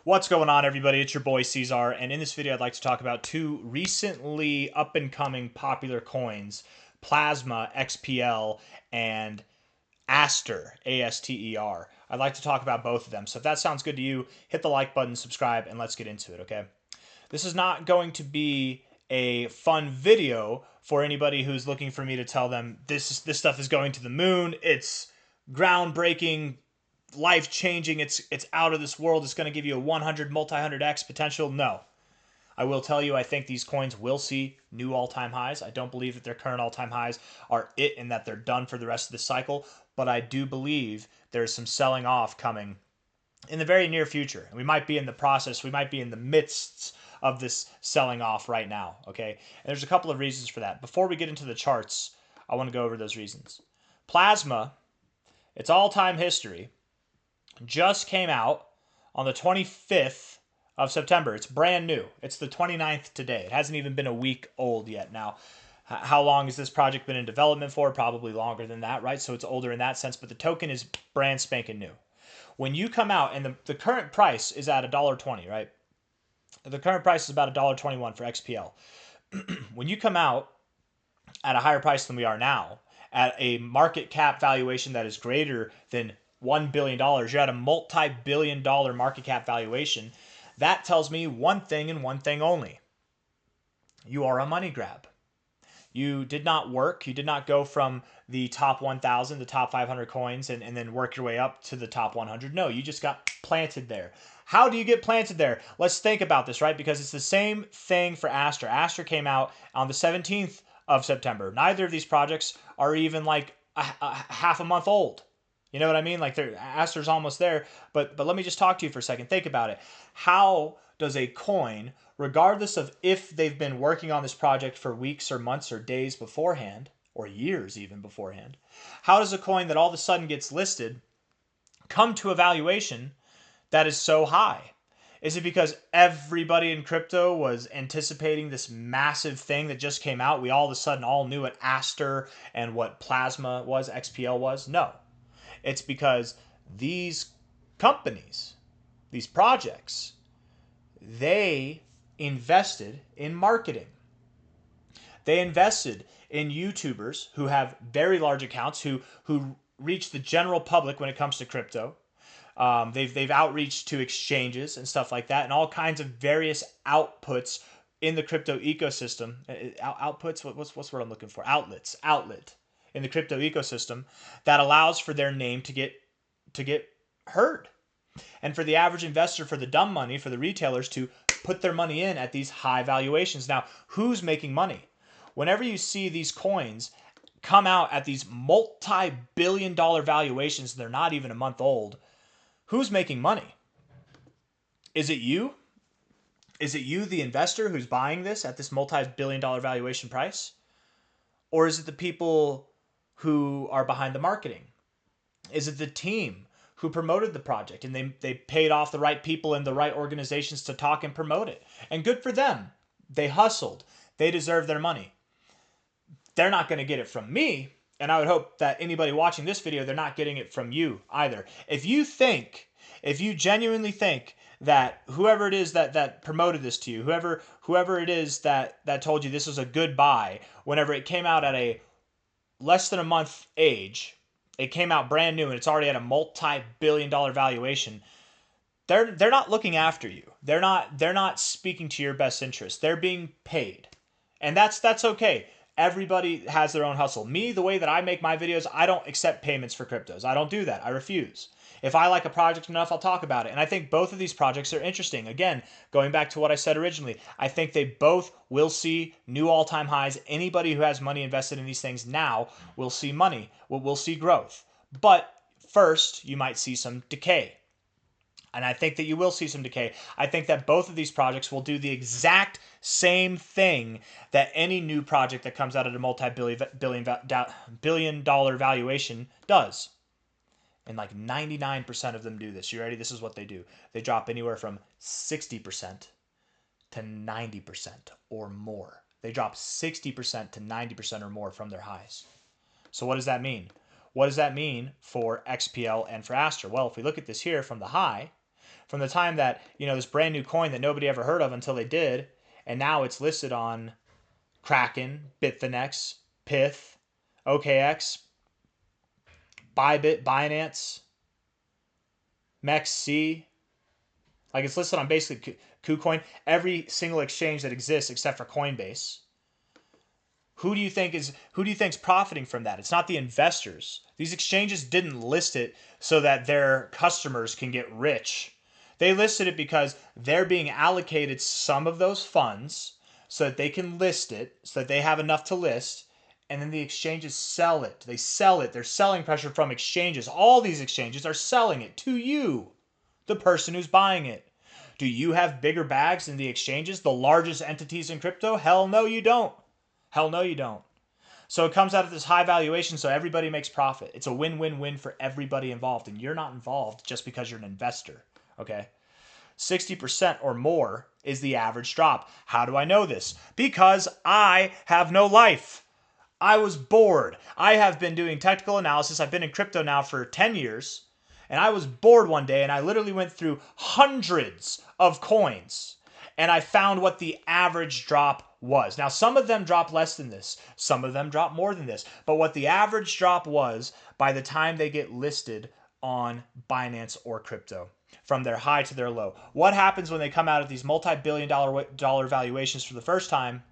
What's going on, everybody? It's your boy C-Zar, and in this video I'd like to talk about two recently up-and-coming popular coins, Plasma, XPL, and Aster, A-S-T-E-R. I'd like to talk about both of them, so if that sounds good to you, hit the like button, subscribe, and let's get into it, okay? This is not going to be a fun video for anybody who's looking for me to tell them this stuff is going to the moon, it's groundbreaking, life-changing, it's out of this world, it's going to give you a 100 multi-100x potential. No. I will tell you, I think these coins will see new all-time highs. I don't believe that their current all-time highs are it and that they're done for the rest of the cycle, but I do believe there's some selling off coming in the very near future. And we might be in the process, we might be in the midst of this selling off right now, okay? And there's a couple of reasons for that. Before we get into the charts, I want to go over those reasons. Plasma, its all-time history, just came out on the 25th of September. It's brand new. It's the 29th today. It hasn't even been a week old yet. Now, how long has this project been in development for? Probably longer than that, right? So it's older in that sense, but the token is brand spanking new. When you come out, and the current price is at $1.20, right? The current price is about $1.21 for XPL. When you come out at a higher price than we are now, at a market cap valuation that is greater than $1 billion, you're at a multi-billion-dollar market cap valuation. That tells me one thing and one thing only. You are a money grab. You did not work. You did not go from the top 1,000, the top 500 coins, and then work your way up to the top 100. No, you just got planted there. How do you get planted there? Let's think about this, right? Because it's the same thing for Aster. Aster came out on the 17th of September. Neither of these projects are even like a half a month old. You know what I mean? Like Aster's almost there, but let me just talk to you for a second. Think about it. How does a coin, regardless of if they've been working on this project for weeks or months or days beforehand, or years even beforehand, how does a coin that all of a sudden gets listed come to a valuation that is so high? Is it because everybody in crypto was anticipating this massive thing that just came out? We all of a sudden all knew what Aster and what Plasma was, XPL was? No. It's because these companies, these projects, they invested in marketing. They invested in YouTubers who have very large accounts, who reach the general public when it comes to crypto. They've outreached to exchanges and stuff like that, and all kinds of various outputs in the crypto ecosystem. Outputs? What's the word I'm looking for? Outlet in the crypto ecosystem that allows for their name to get heard, and for the average investor, for the dumb money, for the retailers to put their money in at these high valuations. Now, who's making money? Whenever you see these coins come out at these multi-billion-dollar valuations, they're not even a month old. Who's making money? Is it you? Is it you, the investor, who's buying this at this multi-billion-dollar valuation price? Or is it the people who are behind the marketing? Is it the team who promoted the project and they paid off the right people and the right organizations to talk and promote it? And good for them. They hustled. They deserve their money. They're not going to get it from me, and I would hope that anybody watching this video, they're not getting it from you either. If you genuinely think that whoever it is that promoted this to you, whoever it is that told you this was a good buy, whenever it came out at a less than a month age, it came out brand new and it's already at a multi-billion-dollar valuation, they're not looking after you. They're not speaking to your best interest. They're being paid. And that's okay. Everybody has their own hustle. Me, the way that I make my videos, I don't accept payments for cryptos. I don't do that. I refuse. If I like a project enough, I'll talk about it. And I think both of these projects are interesting. Again, going back to what I said originally, I think they both will see new all-time highs. Anybody who has money invested in these things now will see money, will see growth. But first, you might see some decay. And I think that you will see some decay. I think that both of these projects will do the exact same thing that any new project that comes out at a multi-billion dollar valuation does. And like 99% of them do this. You ready? This is what they do. They drop anywhere from 60% to 90% or more. They drop 60% to 90% or more from their highs. So what does that mean? What does that mean for XPL and for Aster? Well, if we look at this here from the high, From the time that, this brand new coin that nobody ever heard of until they did, and now it's listed on Kraken, Bitfinex, Pith, OKX, Bybit, Binance, MEXC. Like, it's listed on basically KuCoin, every single exchange that exists except for Coinbase. Who do you think's profiting from that? It's not the investors. These exchanges didn't list it so that their customers can get rich. They listed it because they're being allocated some of those funds so that they can list it, so that they have enough to list, and then the exchanges sell it. They sell it. There's selling pressure from exchanges. All these exchanges are selling it to you, the person who's buying it. Do you have bigger bags than the exchanges, the largest entities in crypto? Hell no, you don't. Hell no, you don't. So it comes out of this high valuation, so everybody makes profit. It's a win-win-win for everybody involved, and you're not involved just because you're an investor, okay? 60% or more is the average drop. How do I know this? Because I have no life. I was bored. I have been doing technical analysis. I've been in crypto now for 10 years, and I was bored one day, and I literally went through hundreds of coins, and I found what the average drop was. Now, some of them drop less than this. Some of them drop more than this. But what the average drop was by the time they get listed on Binance or crypto, from their high to their low. What happens when they come out of these multi-billion dollar valuations for the first time?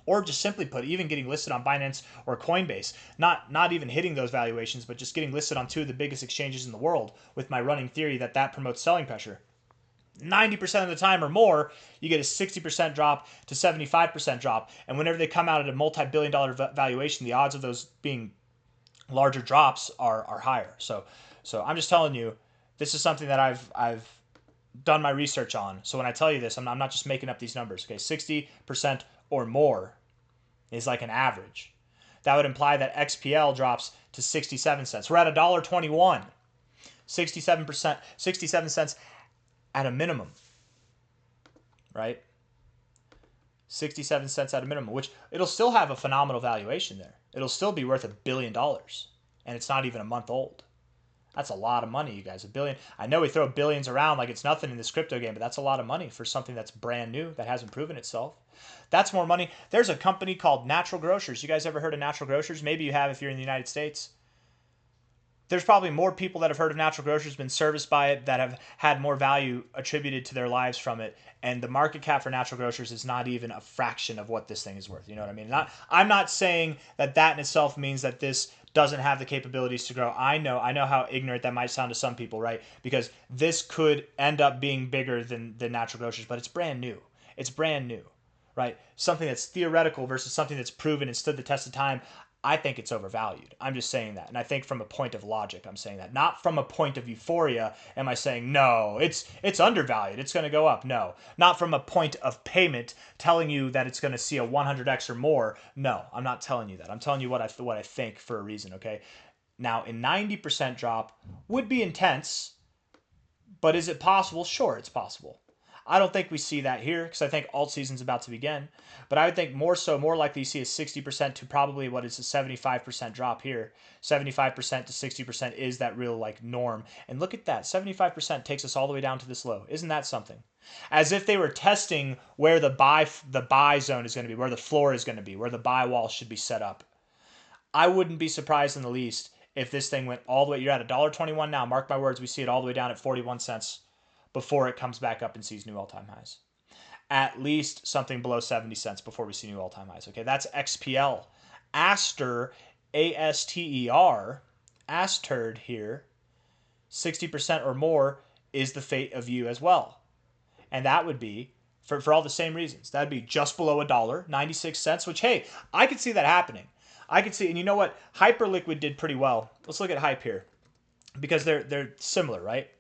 Or just simply put, even getting listed on Binance or Coinbase, not even hitting those valuations, but just getting listed on two of the biggest exchanges in the world, with my running theory that promotes selling pressure. 90% of the time or more, you get a 60% drop to 75% drop. And whenever they come out at a multi-billion dollar valuation, the odds of those being larger drops are higher. So I'm just telling you, this is something that I've done my research on. So when I tell you this, I'm not just making up these numbers. Okay, 60% or more is like an average. That would imply that XPL drops to 67 cents. We're at $1.21. 67 cents at a minimum, right? 67 cents at a minimum, which it'll still have a phenomenal valuation there. It'll still be worth $1 billion, and it's not even a month old. That's a lot of money, you guys. $1 billion. I know we throw billions around like it's nothing in this crypto game, but that's a lot of money for something that's brand new, that hasn't proven itself. That's more money. There's a company called Natural Grocers. You guys ever heard of Natural Grocers? Maybe you have if you're in the United States. There's probably more people that have heard of Natural Grocers, been serviced by it, that have had more value attributed to their lives from it. And the market cap for Natural Grocers is not even a fraction of what this thing is worth. You know what I mean? I'm not saying that in itself means that this doesn't have the capabilities to grow. I know how ignorant that might sound to some people, right? Because this could end up being bigger than Natural Grocers, but it's brand new. It's brand new, right? Something that's theoretical versus something that's proven and stood the test of time. I think it's overvalued. I'm just saying that. And I think from a point of logic, I'm saying that. Not from a point of euphoria am I saying, no, it's undervalued, it's going to go up. No. Not from a point of payment telling you that it's going to see a 100x or more. No, I'm not telling you that. I'm telling you what I think for a reason, okay? Now, a 90% drop would be intense, but is it possible? Sure, it's possible. I don't think we see that here because I think alt season's about to begin. But I would think more likely you see a 60% to probably what is a 75% drop here. 75% to 60% is that real like norm. And look at that. 75% takes us all the way down to this low. Isn't that something? As if they were testing where the buy zone is going to be, where the floor is going to be, where the buy wall should be set up. I wouldn't be surprised in the least if this thing went all the way. You're at $1.21 now. Mark my words, we see it all the way down at 41 cents. Before it comes back up and sees new all-time highs. At least something below 70 cents before we see new all-time highs. Okay, that's XPL. Aster, A-S-T-E-R, Astered here, 60% or more is the fate of you as well. And that would be, for all the same reasons, that would be just below $1, 96 cents, which, hey, I could see that happening. I could see, and you know what? Hyperliquid did pretty well. Let's look at Hype here, because they're similar, right?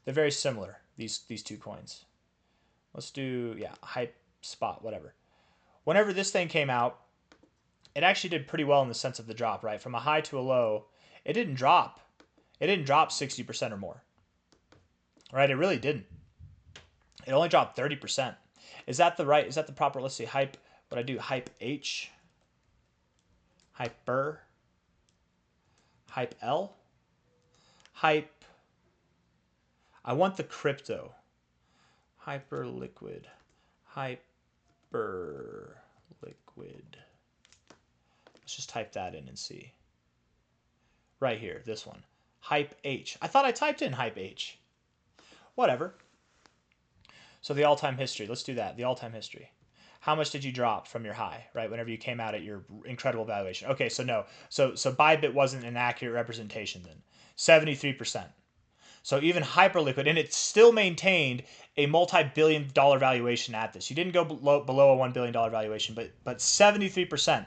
They're very similar, these two coins. Let's do, yeah, Hype, Spot, whatever. Whenever this thing came out, it actually did pretty well in the sense of the drop, right? From a high to a low, it didn't drop. It didn't drop 60% or more, right? It really didn't. It only dropped 30%. Is that the proper, let's see, Hype, what I do, Hype H, Hyper, Hype L, Hype, I want the crypto. Hyperliquid. Hyperliquid. Let's just type that in and see. Right here, this one. Hype H. I thought I typed in Hype H. Whatever. So the all-time history. Let's do that. The all-time history. How much did you drop from your high, right? Whenever you came out at your incredible valuation. Okay, so no. So Bybit wasn't an accurate representation then. 73%. So even Hyperliquid, and it still maintained a multi-billion-dollar valuation at this. You didn't go below a $1 billion valuation, but 73%.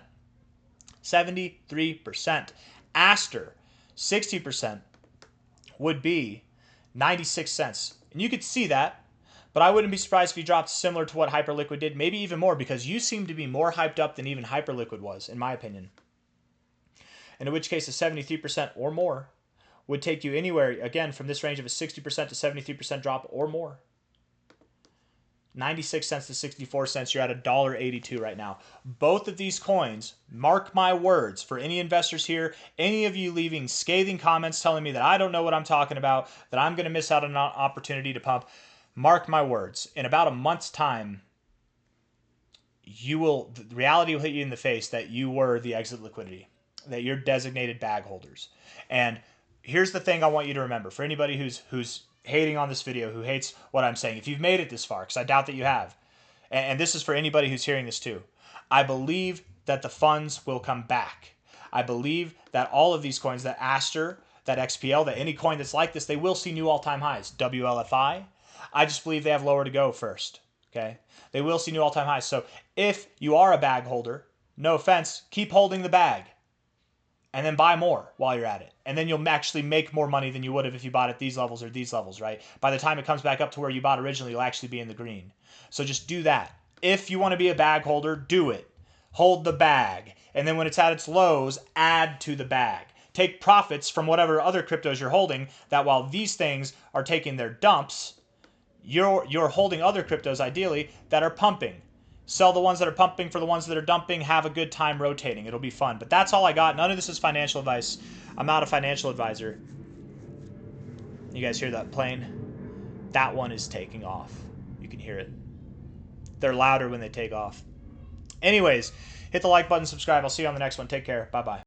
73%. Aster, 60%, would be 96 cents. And you could see that, but I wouldn't be surprised if you dropped similar to what Hyperliquid did, maybe even more, because you seem to be more hyped up than even Hyperliquid was, in my opinion. And in which case, a 73% or more would take you anywhere, again, from this range of a 60% to 73% drop or more. 96 cents to 64 cents. You're at $1.82 right now. Both of these coins, mark my words, for any investors here, any of you leaving scathing comments telling me that I don't know what I'm talking about, that I'm going to miss out on an opportunity to pump, mark my words. In about a month's time, the reality will hit you in the face that you were the exit liquidity, that you're designated bag holders. And here's the thing I want you to remember. For anybody who's hating on this video, who hates what I'm saying, if you've made it this far, because I doubt that you have, and this is for anybody who's hearing this too, I believe that the funds will come back. I believe that all of these coins, that Aster, that XPL, that any coin that's like this, they will see new all-time highs. WLFI, I just believe they have lower to go first. Okay, they will see new all-time highs. So if you are a bag holder, no offense, keep holding the bag. And then buy more while you're at it. And then you'll actually make more money than you would have if you bought at these levels or these levels, right? By the time it comes back up to where you bought originally, you'll actually be in the green. So just do that. If you want to be a bag holder, do it. Hold the bag. And then when it's at its lows, add to the bag. Take profits from whatever other cryptos you're holding, that while these things are taking their dumps, you're holding other cryptos, ideally, that are pumping. Sell the ones that are pumping for the ones that are dumping. Have a good time rotating. It'll be fun. But that's all I got. None of this is financial advice. I'm not a financial advisor. You guys hear that plane? That one is taking off. You can hear it. They're louder when they take off. Anyways, hit the like button, subscribe. I'll see you on the next one. Take care. Bye-bye.